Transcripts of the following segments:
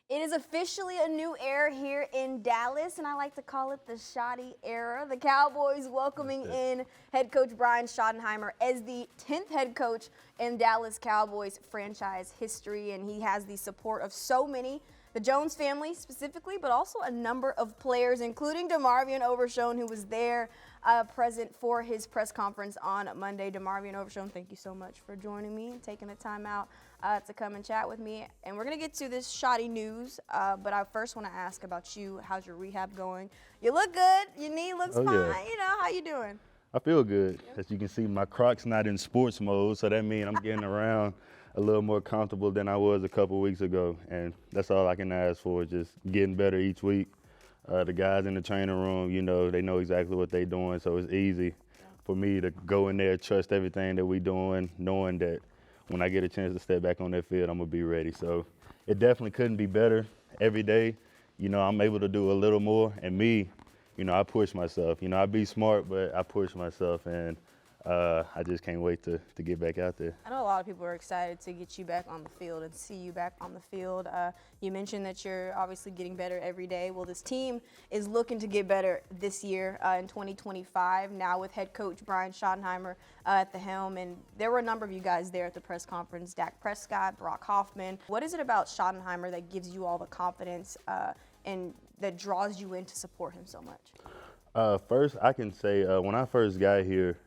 It is officially a new era here in Dallas, and I like to call it the Schotty era. The Cowboys welcoming in head coach Brian Schottenheimer as the 10th head coach in Dallas Cowboys franchise history, and he has the support of so many, the Jones family specifically, but also a number of players, including DeMarvion Overshown, who was there present for his press conference on Monday. DeMarvion Overshown, thank you so much for joining me and taking the time out to come and chat with me. And we're going to get to this shoddy news, but I first want to ask about you. How's your rehab going? You look good. Your knee looks fine. Yeah. You know, how you doing? I feel good. As you can see, my Crocs not in sports mode, so that means I'm getting around a little more comfortable than I was a couple weeks ago. And that's all I can ask for, just getting better each week. The guys in the training room, you know, they know exactly what they're doing, so it's easy for me to go in there, trust everything that we're doing, knowing that when I get a chance to step back on that field, I'm going to be ready. So it definitely couldn't be better every day. You know, I'm able to do a little more. And me, you know, I push myself. You know, I be smart, but I push myself. And I just can't wait to get back out there. I know a lot of people are excited to get you back on the field and see you back on the field. You mentioned that you're obviously getting better every day. Well, this team is looking to get better this year in 2025, now with head coach Brian Schottenheimer at the helm. And there were a number of you guys there at the press conference, Dak Prescott, Brock Hoffman. What is it about Schottenheimer that gives you all the confidence and that draws you in to support him so much? First, I can say when I first got here,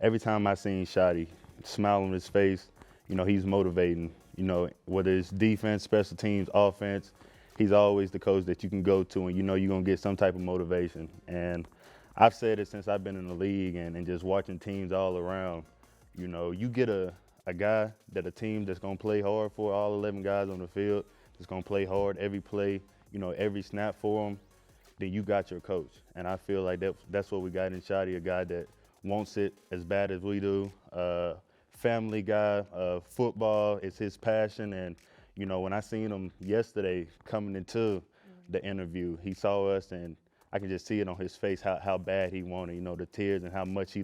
every time I seen Shotty, smile on his face, you know, he's motivating. You know, whether it's defense, special teams, offense, he's always the coach that you can go to and you know you're going to get some type of motivation. And I've said it since I've been in the league and just watching teams all around. You know, you get a guy that a team that's going to play hard for, all 11 guys on the field, that's going to play hard every play, you know, every snap for them, then you got your coach. And I feel like that's what we got in Shotty, a guy that wants it as bad as we do. Family guy, football is his passion. And, you know, when I seen him yesterday coming into the interview, he saw us and I can just see it on his face how bad he wanted, you know, the tears and how much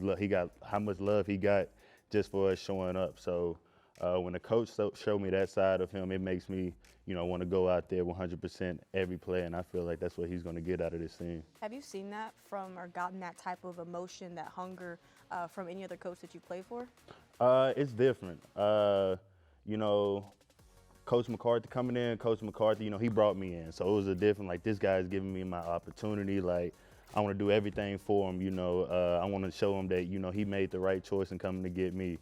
how much love he got just for us showing up. So when the coach showed me that side of him, it makes me, you know, want to go out there 100% every play, and I feel like that's what he's going to get out of this team. Have you seen that from or gotten that type of emotion, that hunger from any other coach that you play for? It's different. You know, Coach McCarthy coming in, Coach McCarthy, you know, he brought me in. So it was a different, like, this guy's giving me my opportunity. Like, I want to do everything for him, you know. I want to show him that, you know, he made the right choice in coming to get me.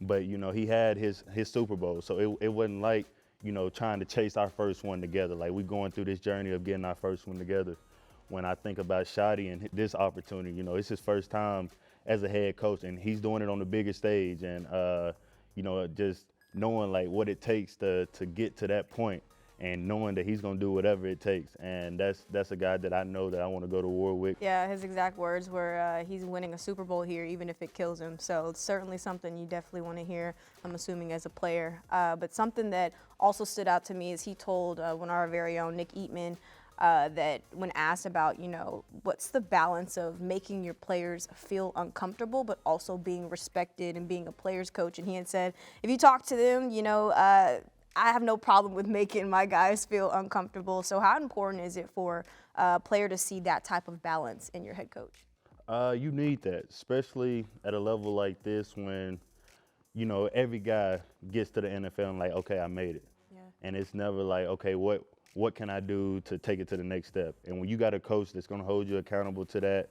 But, you know, he had his Super Bowl, so it wasn't like, you know, trying to chase our first one together. Like, we're going through this journey of getting our first one together. When I think about Shotty and this opportunity, you know, it's his first time as a head coach, and he's doing it on the biggest stage. And, you know, just knowing, like, what it takes to get to that point and knowing that he's going to do whatever it takes. And that's a guy that I know that I want to go to war with. Yeah, his exact words were he's winning a Super Bowl here even if it kills him. So it's certainly something you definitely want to hear, I'm assuming, as a player. But something that also stood out to me is he told when our very own Nick Eatman that when asked about, you know, what's the balance of making your players feel uncomfortable but also being respected and being a player's coach, and he had said, if you talk to them, you know, I have no problem with making my guys feel uncomfortable. So how important is it for a player to see that type of balance in your head coach? You need that, especially at a level like this when, you know, every guy gets to the NFL and like, okay, I made it. Yeah. And it's never like, okay, what can I do to take it to the next step? And when you got a coach that's going to hold you accountable to that,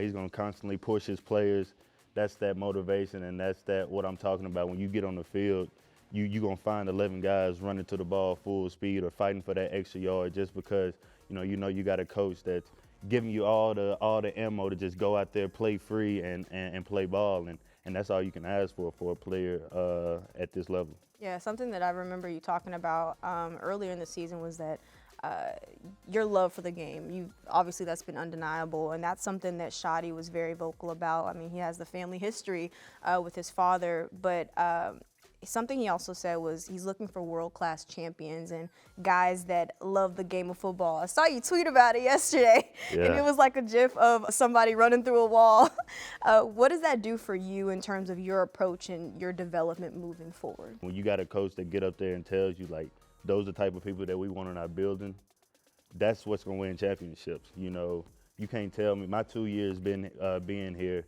he's going to constantly push his players. That's that motivation, and that's what I'm talking about. When you get on the field, you're going to find 11 guys running to the ball full speed or fighting for that extra yard just because, you know you got a coach that's giving you all the ammo to just go out there, play free, and play ball. And that's all you can ask for a player at this level. Yeah, something that I remember you talking about earlier in the season was that your love for the game. Obviously that's been undeniable, and that's something that Shotty was very vocal about. I mean, he has the family history with his father, but something he also said was he's looking for world-class champions and guys that love the game of football. I saw you tweet about it yesterday, yeah. And it was like a gif of somebody running through a wall. What does that do for you in terms of your approach and your development moving forward? When you got a coach that get up there and tells you, like, those are the type of people that we want in our building. That's what's going to win championships. You know, you can't tell me, my 2 years being here,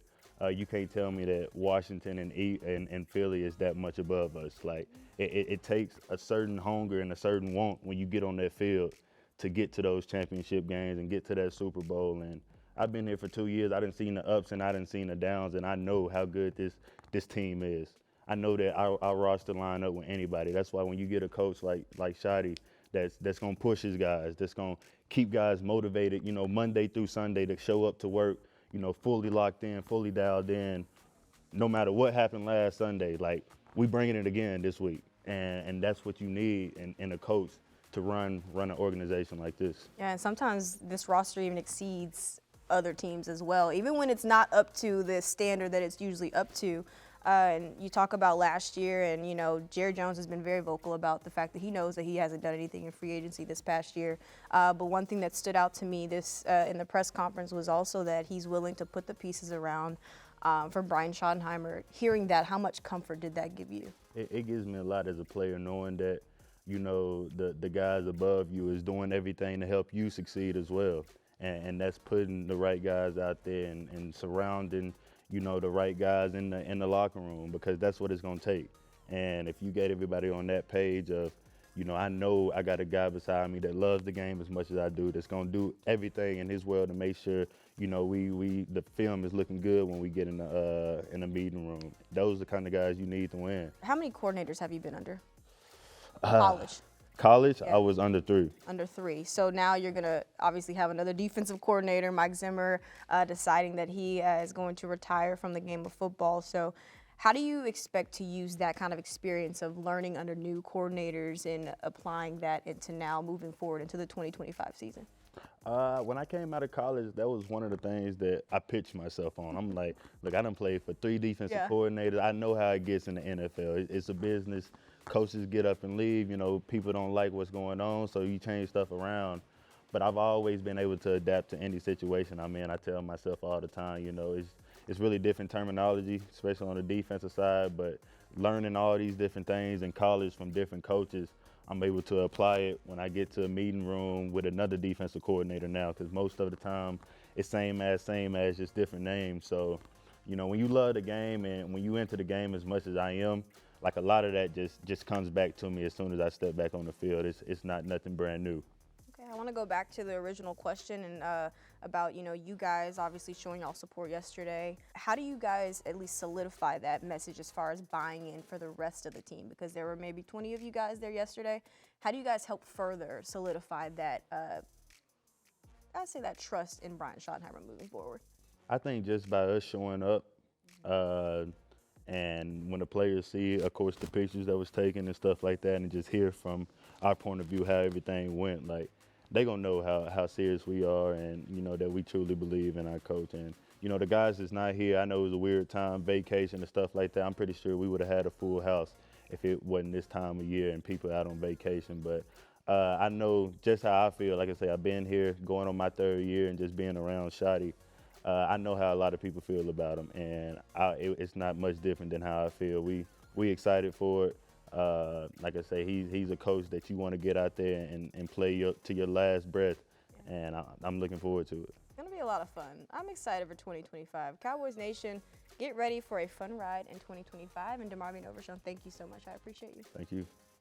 you can't tell me that Washington and Philly is that much above us. Like, it takes a certain hunger and a certain want when you get on that field to get to those championship games and get to that Super Bowl. And I've been here for 2 years. I didn't see the ups and I didn't see the downs, and I know how good this team is. I know that our roster line up with anybody. That's why when you get a coach like Schotty, that's gonna push his guys, that's gonna keep guys motivated, you know, Monday through Sunday to show up to work, you know, fully locked in, fully dialed in, no matter what happened last Sunday. Like, we bringing it again this week, and that's what you need in a coach to run an organization like this. Yeah, and sometimes this roster even exceeds other teams as well, even when it's not up to the standard that it's usually up to. And you talk about last year, and, you know, Jerry Jones has been very vocal about the fact that he knows that he hasn't done anything in free agency this past year. But one thing that stood out to me in the press conference was also that he's willing to put the pieces around for Brian Schottenheimer. Hearing that, how much comfort did that give you? It gives me a lot as a player, knowing that, you know, the guys above you is doing everything to help you succeed as well. And that's putting the right guys out there and surrounding, you know, the right guys in the locker room, because that's what it's going to take. And if you get everybody on that page of, you know I got a guy beside me that loves the game as much as I do, that's going to do everything in his world to make sure, you know, the film is looking good when we get in a meeting room. Those are the kind of guys you need to win. How many coordinators have you been under? College. College, Yeah. I was under 3. Under 3. So now you're going to obviously have another defensive coordinator, Mike Zimmer, deciding that he is going to retire from the game of football. So how do you expect to use that kind of experience of learning under new coordinators and applying that into now moving forward into the 2025 season? When I came out of college, that was one of the things that I pitched myself on. I'm like, look, I done played for 3 defensive coordinators. I know how it gets in the NFL. It's a business. Coaches get up and leave. You know, people don't like what's going on, so you change stuff around. But I've always been able to adapt to any situation I'm in. I tell myself all the time, you know, it's really different terminology, especially on the defensive side, but learning all these different things in college from different coaches, I'm able to apply it when I get to a meeting room with another defensive coordinator now, because most of the time it's same as, just different names. So, you know, when you love the game and when you enter the game as much as I am, like, a lot of that just comes back to me as soon as I step back on the field. It's not nothing brand new. Okay, I want to go back to the original question and about, you know, you guys obviously showing y'all support yesterday. How do you guys at least solidify that message as far as buying in for the rest of the team? Because there were maybe 20 of you guys there yesterday. How do you guys help further solidify that, I'd say, that trust in Brian Schottenheimer moving forward? I think just by us showing up, and when the players see, of course, the pictures that was taken and stuff like that, and just hear from our point of view how everything went, like, they gonna know how serious we are, and, you know, that we truly believe in our coach. And, you know, the guys that's not here, I know it was a weird time, vacation and stuff like that. I'm pretty sure we would have had a full house if it wasn't this time of year and people out on vacation. But I know just how I feel. Like I say, I've been here going on my 3rd year, and just being around Schotty, I know how a lot of people feel about him, and it's not much different than how I feel. We excited for it. Like I say, he's a coach that you want to get out there and play to your last breath, and I'm looking forward to it. It's going to be a lot of fun. I'm excited for 2025. Cowboys Nation, get ready for a fun ride in 2025. And DeMarvion Overshown, thank you so much. I appreciate you. Thank you.